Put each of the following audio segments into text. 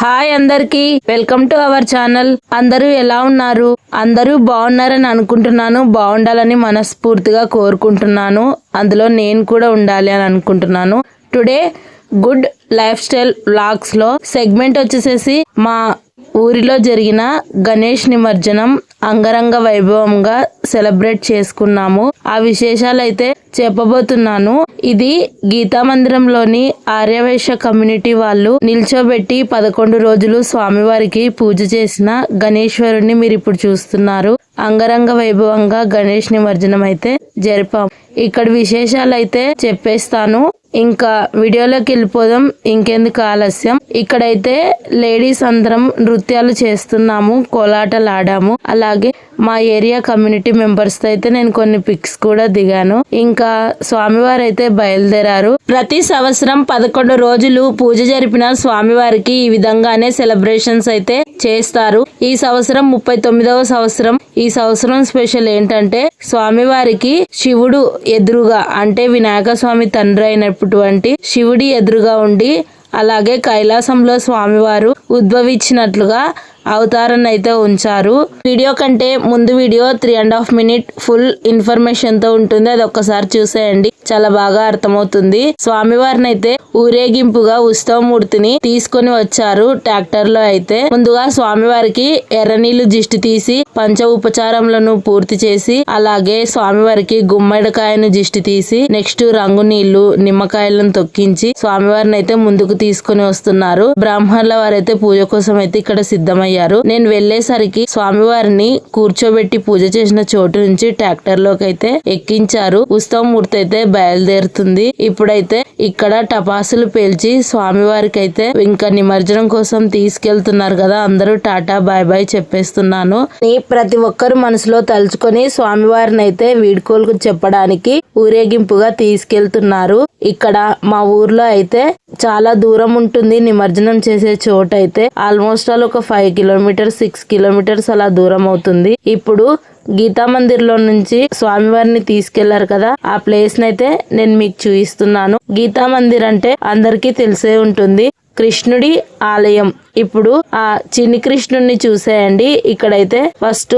Hi అందరికి, welcome to our channel. అందరూ ఎలా ఉన్నారు? అందరూ బాగున్నారని అనుకుంటున్నాను. బాగుండాలని మనస్ఫూర్తిగా కోరుకుంటున్నాను. అందులో నేను కూడా ఉండాలి అని అనుకుంటున్నాను. Today good life style vlogs లో సెగ్మెంట్ వచ్చేసేసి మా ఊరిలో జరిగిన గణేష్ నిమజ్జనం అంగరంగ వైభవంగా సెలబ్రేట్ చేసుకున్నాము. ఆ విశేషాలు అయితే చెప్పబోతున్నాను. ఇది గీతా మందిరంలోని ఆర్యవైశ్య కమ్యూనిటీ వాళ్ళు నిల్చోబెట్టి 11 రోజులు స్వామివారికి పూజ చేసిన గణేశ్వరుణ్ణి మీరు ఇప్పుడు చూస్తున్నారు. అంగరంగ వైభవంగా గణేష్ నిమజ్జనం అయితే జరిపాం. ఇక్కడ విశేషాలు అయితే చెప్పేస్తాను. ఇంకా వీడియోలోకి వెళ్ళిపోదాం. ఇంకెందుకు ఆలస్యం. ఇక్కడైతే లేడీస్ అందరం నృత్యాలు చేస్తున్నాము, కోలాటలు ఆడాము. అలాగే మా ఏరియా కమ్యూనిటీ మెంబర్స్ తో అయితే నేను కొన్ని పిక్స్ కూడా దిగాను. ఇంకా స్వామివారు అయితే బయలుదేరారు. ప్రతి సంవత్సరం 11 రోజులు పూజ జరిపిన స్వామివారికి ఈ విధంగానే సెలబ్రేషన్స్ అయితే చేస్తారు. ఈ సంవత్సరం 39వ సంవత్సరం. ఈ సంవత్సరం స్పెషల్ ఏంటంటే స్వామివారికి శివుడు ఎదురుగా, అంటే వినాయక స్వామి తండ్రి అయినటువంటి శివుడి ఎదురుగా ఉండి, అలాగే కైలాసంలో స్వామివారు ఉద్భవించినట్లుగా అవతారాన్ని అయితే ఉంచారు. వీడియో కంటే ముందు వీడియో 3.5 minute ఫుల్ ఇన్ఫర్మేషన్ తో ఉంటుంది. అది ఒక్కసారి చూసేయండి, చాలా బాగా అర్థమవుతుంది. స్వామివారిని అయితే ఊరేగింపుగా ఉత్సవమూర్తిని తీసుకొని వచ్చారు ట్రాక్టర్ లో. అయితే ముందుగా స్వామివారికి ఎర్రనీళ్లు దిష్టి తీసి పంచ ఉపచారములను పూర్తి చేసి, అలాగే స్వామివారికి గుమ్మడికాయను దిష్టి తీసి, నెక్స్ట్ రంగు నీళ్లు నిమ్మకాయలను తొక్కించి స్వామివారిని అయితే ముందుకు తీసుకొని వస్తున్నారు. బ్రాహ్మణుల వారైతే పూజ కోసం అయితే ఇక్కడ సిద్ధమయ్యారు. నేను వెళ్లేసరికి స్వామివారిని కూర్చోబెట్టి పూజ చేసిన చోటు నుంచి ట్రాక్టర్ లోకి అయితే ఎక్కించారు. ఉత్సవమూర్తి అయితే బయలుదేరుతుంది. ఇప్పుడైతే ఇక్కడ టపాసులు పేల్చి స్వామివారికి అయితే ఇంకా నిమజ్జనం కోసం తీసుకెళ్తున్నారు కదా. అందరూ టాటా బాయ్ బాయ్ చెప్పేస్తున్నాను. ప్రతి ఒక్కరు మనసులో తలుచుకొని స్వామివారిని అయితే వీడ్కోలు చెప్పడానికి ఊరేగింపుగా తీసుకెళ్తున్నారు. ఇక్కడ మా ఊర్లో అయితే చాలా దూరం ఉంటుంది నిమజ్జనం చేసే చోటు అయితే. ఆల్మోస్ట్ ఆల్ ఒక 5 kilometers 6 kilometers అలా దూరం అవుతుంది. ఇప్పుడు గీతా మందిర్ లో నుంచి స్వామివారిని తీసుకెళ్లారు కదా, ఆ ప్లేస్ నైతే నేను మీకు చూపిస్తున్నాను. గీతా మందిర్ అంటే అందరికీ తెలిసే ఉంటుంది, కృష్ణుడి ఆలయం. ఇప్పుడు ఆ చిన్ని కృష్ణుడిని చూసేయండి. ఇక్కడైతే ఫస్ట్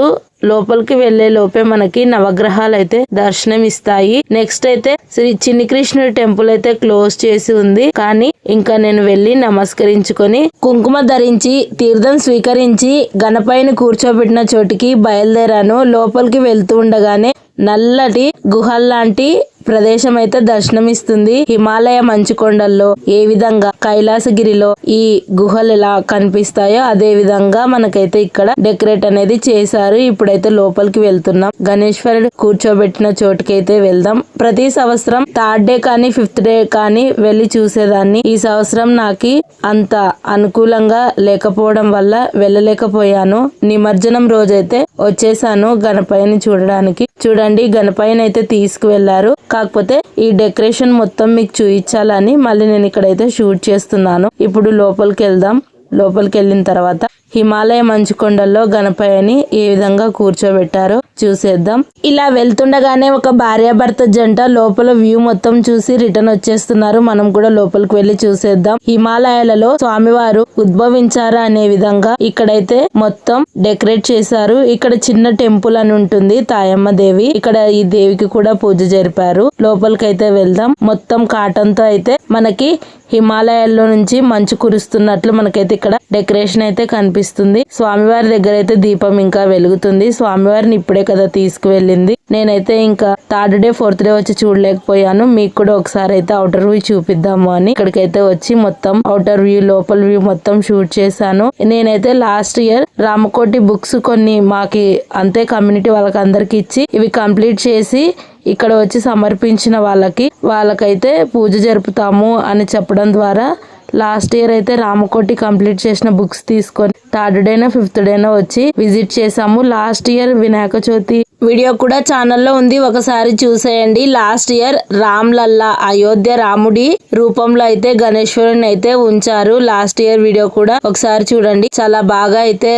లోపలికి వెళ్లే లోపే మనకి నవగ్రహాలు అయితే దర్శనం ఇస్తాయి. నెక్స్ట్ అయితే శ్రీ చిన్ని కృష్ణుడి టెంపుల్ అయితే క్లోజ్ చేసి ఉంది. కానీ ఇంకా నేను వెళ్లి నమస్కరించుకొని కుంకుమ ధరించి తీర్థం స్వీకరించి గణపైని కూర్చోబెట్టిన చోటికి బయలుదేరాను. లోపలికి వెళ్తూ ఉండగానే నల్లటి గుహల్లాంటి ప్రదేశం అయితే దర్శనమిస్తుంది. హిమాలయ మంచు కొండల్లో ఏ విధంగా కైలాసగిరిలో ఈ గుహలు ఎలా కనిపిస్తాయో అదే విధంగా మనకైతే ఇక్కడ డెకరేట్ అనేది చేశారు. ఇప్పుడైతే లోపలికి వెళ్తున్నాం. గణేశ్వరుడు కూర్చోబెట్టిన చోటుకైతే వెళ్దాం. ప్రతి సంవత్సరం 3rd డే కానీ 5th డే కానీ వెళ్లి చూసేదాన్ని. ఈ సంవత్సరం నాకు అంత అనుకూలంగా లేకపోవడం వల్ల వెళ్ళలేకపోయాను. నిమజ్జనం రోజైతే వచ్చేసాను గణపయ్యని చూడడానికి. చూడండి, గణపయ్యని అయితే తీసుకువెళ్లారు. కాకపోతే ఈ డెకరేషన్ మొత్తం మీకు చూపించాలని మళ్ళీ నేను ఇక్కడైతే షూట్ చేస్తున్నాను. ఇప్పుడు లోపలికి వెళ్దాం. లోపలికి వెళ్ళిన తర్వాత హిమాలయ మంచు కొండల్లో గణపయ్యని ఏ విధంగా కూర్చోబెట్టారో చూసేద్దాం. ఇలా వెళ్తుండగానే ఒక భార్యాభర్త జంట లోపల వ్యూ మొత్తం చూసి రిటర్న్ వచ్చేస్తున్నారు. మనం కూడా లోపలికి వెళ్లి చూసేద్దాం. హిమాలయాలలో స్వామివారు ఉద్భవించారా అనే విధంగా ఇక్కడైతే మొత్తం డెకరేట్ చేశారు. ఇక్కడ చిన్న టెంపుల్ అని ఉంటుంది, తాయమ్మ దేవి. ఇక్కడ ఈ దేవికి కూడా పూజ జరిపారు. లోపలికి అయితే వెళ్దాం. మొత్తం కాటన్ తో అయితే మనకి హిమాలయాల్లో నుంచి మంచు కురుస్తున్నట్లు మనకైతే ఇక్కడ డెకరేషన్ అయితే కనిపిస్తుంది. స్వామివారి దగ్గర అయితే దీపం ఇంకా వెలుగుతుంది. స్వామివారిని ఇప్పుడే కదా తీసుకువెళ్ళింది. నేనైతే ఇంకా 3rd డే 4th డే వచ్చి చూడలేకపోయాను. మీకు కూడా ఒకసారి అయితే అవుటర్ వ్యూ చూపిద్దాము అని ఇక్కడికైతే వచ్చి మొత్తం అవుటర్ వ్యూ లోపల వ్యూ మొత్తం షూట్ చేశాను. నేనైతే లాస్ట్ ఇయర్ రామకోటి బుక్స్ కొన్ని మాకి అంతే కమ్యూనిటీ వాళ్ళకి అందరికి ఇచ్చి ఇవి కంప్లీట్ చేసి ఇక్కడ వచ్చి సమర్పించిన వాళ్ళకైతే పూజ జరుపుతాము అని చెప్పడం ద్వారా లాస్ట్ ఇయర్ అయితే రామకోటి కంప్లీట్ చేసిన బుక్స్ తీసుకొని 3rd డేనో 5th డేనో వచ్చి విజిట్ చేసాము. Last year Vinayaka Chavithi video కూడా ఛానల్లో ఉంది, ఒకసారి చూసేయండి. లాస్ట్ ఇయర్ రామ్ లల్లా అయోధ్య రాముడి రూపంలో అయితే గణేశ్వరుని అయితే ఉంచారు. లాస్ట్ ఇయర్ వీడియో కూడా ఒకసారి చూడండి. చాలా బాగా అయితే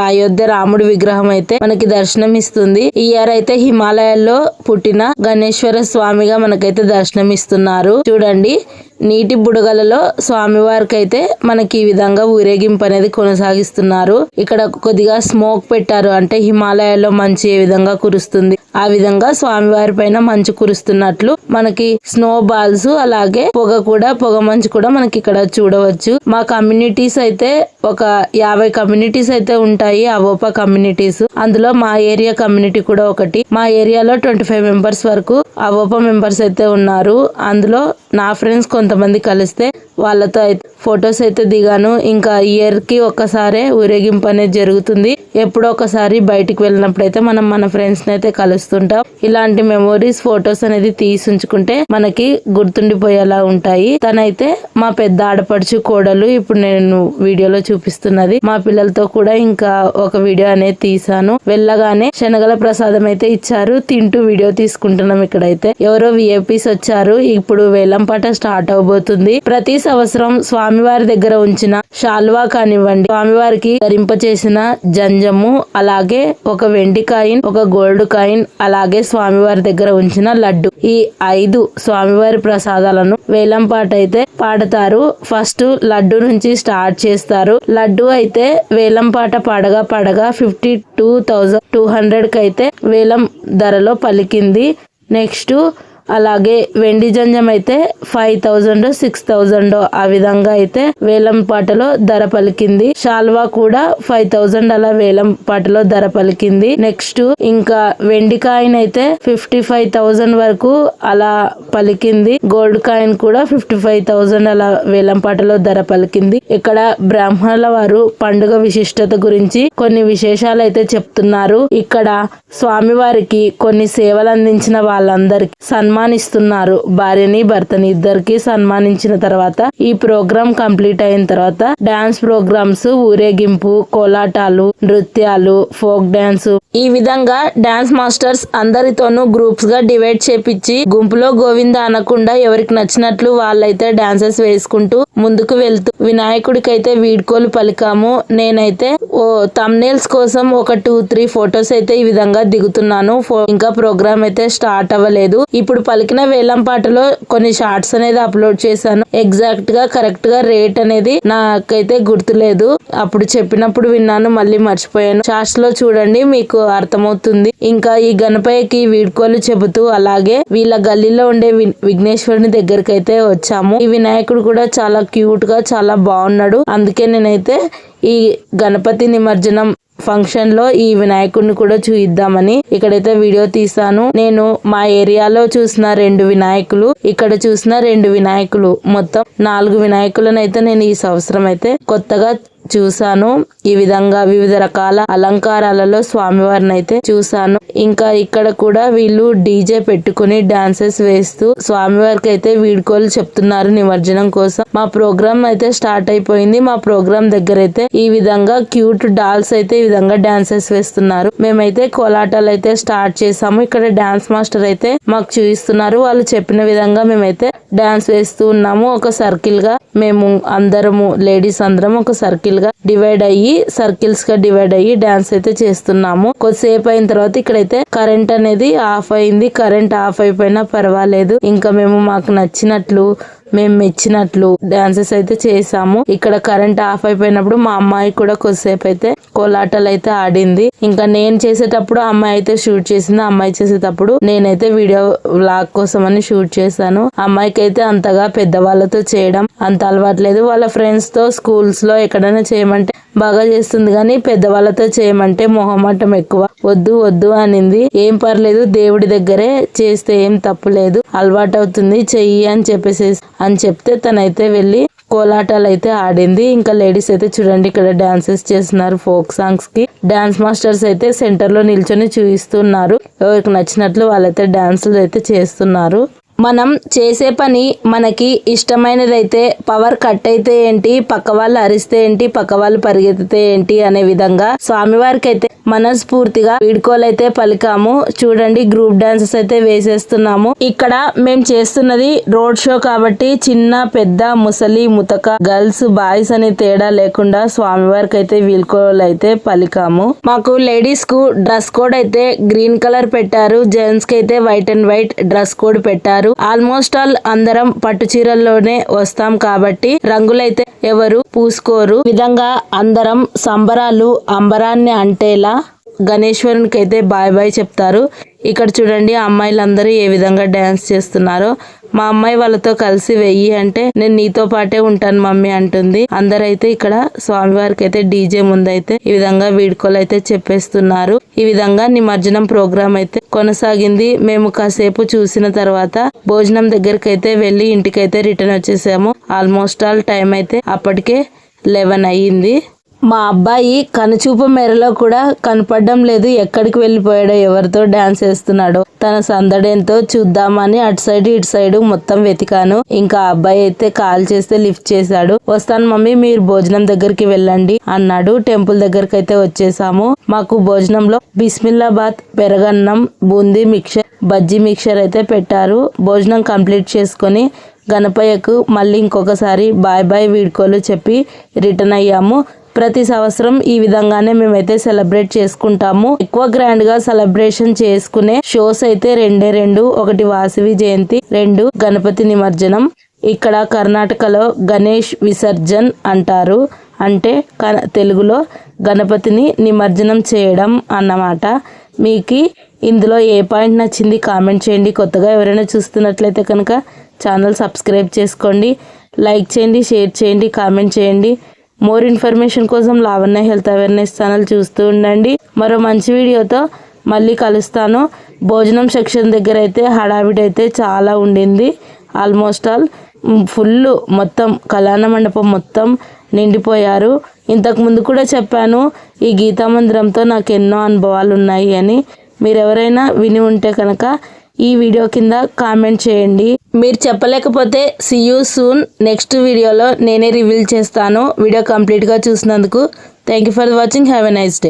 అయోధ్య రాముడి విగ్రహం అయితే మనకి దర్శనం ఇస్తుంది. ఈ ఇయర్ అయితే హిమాలయాల్లో పుట్టిన గణేశ్వర స్వామిగా మనకైతే దర్శనం ఇస్తున్నారు. చూడండి, నీటి బుడగలలో స్వామివారికి అయితే మనకి ఈ విధంగా ఊరేగింపు అనేది కొనసాగిస్తున్నారు. ఇక్కడ కొద్దిగా స్మోక్ పెట్టారు, అంటే హిమాలయాల్లో మంచు ఏ విధంగా కురుస్తుంది ఆ విధంగా స్వామివారి పైన మంచు కురుస్తున్నట్లు మనకి స్నో బాల్స్, అలాగే పొగ మంచు కూడా మనకి ఇక్కడ చూడవచ్చు. మా కమ్యూనిటీస్ అయితే ఒక 50 కమ్యూనిటీస్ అయితే ఉంటాయి, అవోపా కమ్యూనిటీస్. అందులో మా ఏరియా కమ్యూనిటీ కూడా ఒకటి. మా ఏరియాలో 25 మెంబర్స్ వరకు అవోపా మెంబర్స్ అయితే ఉన్నారు. అందులో నా ఫ్రెండ్స్ కొంతమంది కలిస్తే వాళ్ళతో అయితే ఫొటోస్ అయితే దిగాను. ఇంకా ఇయర్ కి ఒక్కసారే ఊరేగింపు అనేది జరుగుతుంది. ఎప్పుడో ఒకసారి బయటికి వెళ్ళినప్పుడు అయితే మనం మన ఫ్రెండ్స్ ని అయితే కలుస్తుంటాం. ఇలాంటి మెమోరీస్ ఫొటోస్ అనేది తీసి ఉంచుకుంటే మనకి గుర్తుండిపోయేలా ఉంటాయి. తనైతే మా పెద్ద ఆడపడుచు కోడలు. ఇప్పుడు నేను వీడియోలో చూపిస్తున్నది. మా పిల్లలతో కూడా ఇంకా ఒక వీడియో అనేది తీసాను. వెళ్ళగానే శనగల ప్రసాదం అయితే ఇచ్చారు, తింటూ వీడియో తీసుకుంటున్నాం. ఇక్కడైతే ఎవరో విఐపీస్ వచ్చారు. ఇప్పుడు వేలంపాట స్టార్ట్ అవబోతుంది. ప్రతి సంవత్సరం స్వామివారి దగ్గర ఉంచిన శాల్వా కానివ్వండి, స్వామివారికి ధరింపచేసిన జంజము, అలాగే ఒక వెండి కాయిన్, ఒక గోల్డ్ కాయిన్, అలాగే స్వామివారి దగ్గర ఉంచిన లడ్డు, ఈ 5 స్వామివారి ప్రసాదాలను వేలంపాట అయితే పాడతారు. ఫస్ట్ లడ్డు నుంచి స్టార్ట్ చేస్తారు. లడ్డు అయితే వేలంపాట పడగా 52,200 కి అయితే వేలం ధరలో పలికింది. నెక్స్ట్ అలాగే వెండి జంజం అయితే 5,000 6,000 ఆ విధంగా అయితే వేలం పాటలో ధర పలికింది. శాల్వా కూడా 5,000 అలా వేలం పాటలో ధర పలికింది. నెక్స్ట్ ఇంకా వెండి కాయిన్ అయితే 55,000 వరకు అలా పలికింది. గోల్డ్ కాయిన్ కూడా 55,000 అలా వేలం పాటలో ధర పలికింది. ఇక్కడ బ్రాహ్మణుల వారు పండుగ విశిష్టత గురించి కొన్ని విశేషాలు అయితే చెప్తున్నారు. ఇక్కడ స్వామివారికి కొన్ని సేవలు అందించిన వాళ్ళందరికి సన్మానిస్తున్నారు. భార్యని భర్తని ఇద్దరికి సన్మానించిన తర్వాత ఈ ప్రోగ్రామ్ కంప్లీట్ అయిన తర్వాత డాన్స్ ప్రోగ్రామ్స్, ఊరేగింపు, కోలాటాలు, నృత్యాలు, ఫోక్ డాన్స్, ఈ విధంగా డాన్స్ మాస్టర్స్ అందరితోనూ గ్రూప్స్ గా డివైడ్ చేపించి గుంపులో గోవింద అనకుండా ఎవరికి నచ్చినట్లు వాళ్ళైతే డాన్సెస్ వేసుకుంటూ ముందుకు వెళ్తూ వినాయకుడికైతే వీడ్కోలు పలికాము. నేనైతే థంబ్నెయిల్స్ కోసం ఒక 2-3 ఫొటోస్ అయితే ఈ విధంగా దిగుతున్నాను. ఇంకా ప్రోగ్రామ్ అయితే స్టార్ట్ అవ్వలేదు. ఇప్పుడు పలికిన వేలం పాటలో కొన్ని షార్ట్స్ అనేది అప్లోడ్ చేశాను. ఎగ్జాక్ట్ గా కరెక్ట్ గా రేట్ అనేది నాకైతే గుర్తులేదు. అప్పుడు చెప్పినప్పుడు విన్నాను, మళ్ళీ మర్చిపోయాను. షార్ట్స్ లో చూడండి, మీకు అర్థమవుతుంది. ఇంకా ఈ గణపయ్యకి వీడ్కోలు చెబుతూ అలాగే వీళ్ళ గల్లీలో ఉండే విఘ్నేశ్వరుని దగ్గరికి అయితే వచ్చాము. ఈ వినాయకుడు కూడా చాలా క్యూట్ గా చాలా బాగున్నాడు. అందుకే నేనైతే ఈ గణపతి నిమజ్జనం ఫంక్షన్ లో ఈ వినాయకుడిని కూడా చూయిద్దామని ఇక్కడైతే వీడియో తీసాను. నేను మా ఏరియాలో చూసిన 2 వినాయకులు, ఇక్కడ చూసిన 2 వినాయకులు, మొత్తం 4 వినాయకులను అయితే నేను ఈ సంవత్సరం అయితే కొత్తగా చూసాను. ఈ విధంగా వివిధ రకాల అలంకారాలలో స్వామివారిని అయితే చూసాను. ఇంకా ఇక్కడ కూడా వీళ్ళు డీజే పెట్టుకుని డాన్సెస్ వేస్తూ స్వామివారికి అయితే వీడ్కోలు చెప్తున్నారు నిమజ్జనం కోసం. మా ప్రోగ్రామ్ అయితే స్టార్ట్ అయిపోయింది. మా ప్రోగ్రామ్ దగ్గర అయితే ఈ విధంగా క్యూట్ డాల్స్ అయితే ఈ విధంగా డాన్సెస్ వేస్తున్నారు. మేమైతే కోలాటాలు అయితే స్టార్ట్ చేసాము. ఇక్కడ డాన్స్ మాస్టర్ అయితే మాకు చూపిస్తున్నారు. వాళ్ళు చెప్పిన విధంగా మేమైతే డాన్స్ వేస్తూ ఉన్నాము. ఒక సర్కిల్ గా మేము అందరము లేడీస్ అందరం ఒక సర్కిల్ గా డివైడ్ అయ్యి సర్కిల్స్ గా డివైడ్ అయ్యి డాన్స్ అయితే చేస్తున్నాము. కొద్దిసేపు అయిన తర్వాత ఇక్కడైతే కరెంట్ అనేది ఆఫ్ అయింది. కరెంట్ ఆఫ్ అయిపోయినా పర్వాలేదు. ఇంకా మేము మాకు నచ్చినట్లు మేము మెచ్చినట్లు డాన్సెస్ అయితే చేసాము. ఇక్కడ కరెంట్ ఆఫ్ అయిపోయినప్పుడు మా అమ్మాయి కూడా కొద్దిసేపు అయితే కోలాటాలు అయితే ఆడింది. ఇంకా నేను చేసేటప్పుడు అమ్మాయి అయితే షూట్ చేసింది. అమ్మాయి చేసేటప్పుడు నేనైతే వీడియో వ్లాగ్ కోసం అని షూట్ చేశాను. అమ్మాయికి అయితే అంతగా పెద్దవాళ్ళతో చేయడం అంత అలవాట్లేదు. వాళ్ళ ఫ్రెండ్స్ తో స్కూల్స్ లో ఎక్కడైనా చేయమంటే బాగా చేస్తుంది, కానీ పెద్దవాళ్ళతో చేయమంటే మొహమాటం ఎక్కువ. వద్దు వద్దు అనింది. ఏం పర్లేదు, దేవుడి దగ్గరే చేస్తే ఏం తప్పు లేదు, అలవాటు అవుతుంది, చెయ్యి అని చెప్తే తనైతే వెళ్ళి కోలాటాలు అయితే ఆడింది. ఇంకా లేడీస్ అయితే చూడండి ఇక్కడ డాన్సెస్ చేస్తున్నారు ఫోక్ సాంగ్స్ కి. డాన్స్ మాస్టర్స్ అయితే సెంటర్ లో నిల్చొని చూపిస్తున్నారు. ఎవరికి నచ్చినట్లు వాళ్ళైతే డాన్సులు అయితే చేస్తున్నారు. మనం చేసే పని మనకి ఇష్టమైనదైతే పవర్ కట్ అయితే ఏంటి, పక్క వాళ్ళు అరిస్తే ఏంటి, పక్క వాళ్ళు పరిగెత్తితే ఏంటి అనే విధంగా స్వామివారికి అయితే మనస్ఫూర్తిగా వీడ్కోలైతే పలికాము. చూడండి, గ్రూప్ డాన్సెస్ అయితే వేసేస్తున్నాము. ఇక్కడ మేము చేస్తున్నది రోడ్ షో కాబట్టి చిన్న పెద్ద ముసలి ముతక గర్ల్స్ బాయ్స్ అనే తేడా లేకుండా స్వామివారికి అయితే వీడ్కోలు అయితే పలికాము. మాకు లేడీస్ కు డ్రెస్ కోడ్ అయితే గ్రీన్ కలర్ పెట్టారు, జెంట్స్ కి అయితే white and white dress code పెట్టారు. ఆల్మోస్ట్ ఆల్ అందరం పట్టు చీరల్లోనే వస్తాం కాబట్టి రంగులైతే ఎవరు పూసుకోరు. విధంగా అందరం సంబరాలు అంబరాన్ని అంటేలా గణేశ్వరునికి అయితే బాయ్ బాయ్ చెప్తారు. ఇక్కడ చూడండి అమ్మాయిలందరూ ఏ విధంగా డాన్స్ చేస్తున్నారో. మా అమ్మాయి వాళ్ళతో కలిసి వెయ్యి అంటే నేను నీతో పాటే ఉంటాను మమ్మీ అంటుంది. అందరైతే ఇక్కడ స్వామివారికి అయితే డీజే ముందైతే ఈ విధంగా వీడ్కోలు అయితే చెప్పేస్తున్నారు. ఈ విధంగా నిమజ్జనం ప్రోగ్రామ్ అయితే కొనసాగింది. మేము కాసేపు చూసిన తర్వాత భోజనం దగ్గరికి అయితే వెళ్లి ఇంటికైతే రిటర్న్ వచ్చేసాము. ఆల్మోస్ట్ ఆల్ టైం అయితే అప్పటికే 11 అయ్యింది. మా అబ్బాయి కనుచూపు మేరలో కూడా కనపడడం లేదు, ఎక్కడికి వెళ్ళిపోయాడో, ఎవరితో డాన్స్ వేస్తున్నాడో. తన సందడేంతో చూద్దామని అటు సైడ్ ఇటు సైడ్ మొత్తం వెతికాను. ఇంకా అబ్బాయి అయితే కాల్ చేస్తే లిఫ్ట్ చేశాడు. వస్తాను మమ్మీ, మీరు భోజనం దగ్గరికి వెళ్ళండి అన్నాడు. టెంపుల్ దగ్గరికి అయితే వచ్చేసాము. మాకు భోజనంలో బిస్మిల్లాబాద్, పెరగన్నం, బూందీ మిక్చర్, బజ్జీ మిక్చర్ అయితే పెట్టారు. భోజనం కంప్లీట్ చేసుకొని గణపయ్యకు మళ్ళీ ఇంకొకసారి బాయ్ బాయ్ వీడ్కోలు చెప్పి రిటర్న్ అయ్యాము. ప్రతి సంవత్సరం ఈ విధంగానే మేమైతే సెలబ్రేట్ చేసుకుంటాము. ఎక్కువ గ్రాండ్ గా సెలబ్రేషన్ చేసుకునే షోస్ అయితే రెండు. ఒకటి వాసవి జయంతి, 2 గణపతి నిమజ్జనం. ఇక్కడ కర్ణాటకలో గణేష్ విసర్జన్ అంటారు. అంటే తెలుగులో గణపతిని నిమజ్జనం చేయడం అన్నమాట. మీకు ఇందులో ఏ పాయింట్ నచ్చింది కామెంట్ చేయండి. కొత్తగా ఎవరైనా చూస్తున్నట్లయితే కనుక ఛానల్ సబ్స్క్రైబ్ చేసుకోండి. లైక్ చేయండి, షేర్ చేయండి, కామెంట్ చేయండి. మోర్ ఇన్ఫర్మేషన్ కోసం లావణ్య హెల్త్ అవేర్నెస్ ఛానల్ చూస్తూ ఉండండి. మరో మంచి వీడియోతో మళ్ళీ కలుస్తాను. భోజనం సెక్షన్ దగ్గర అయితే హడావిడి అయితే చాలా ఉండింది. ఆల్మోస్ట్ ఆల్ ఫుల్ మొత్తం కళ్యాణ మండపం మొత్తం నిండిపోయారు. ఇంతకు ముందు కూడా చెప్పాను, ఈ గీతా మందిరంతో నాకు ఎన్నో అనుభవాలు ఉన్నాయి అని. మీరు ఎవరైనా విని ఉంటే కనుక ఈ వీడియో కింద కామెంట్ చేయండి. మీరు చెప్పలేకపోతే సీ యూ సూన్. నెక్స్ట్ వీడియోలో నేనే రివీల్ చేస్తాను. వీడియో కంప్లీట్గా చూసినందుకు thank you for watching. Have a nice day.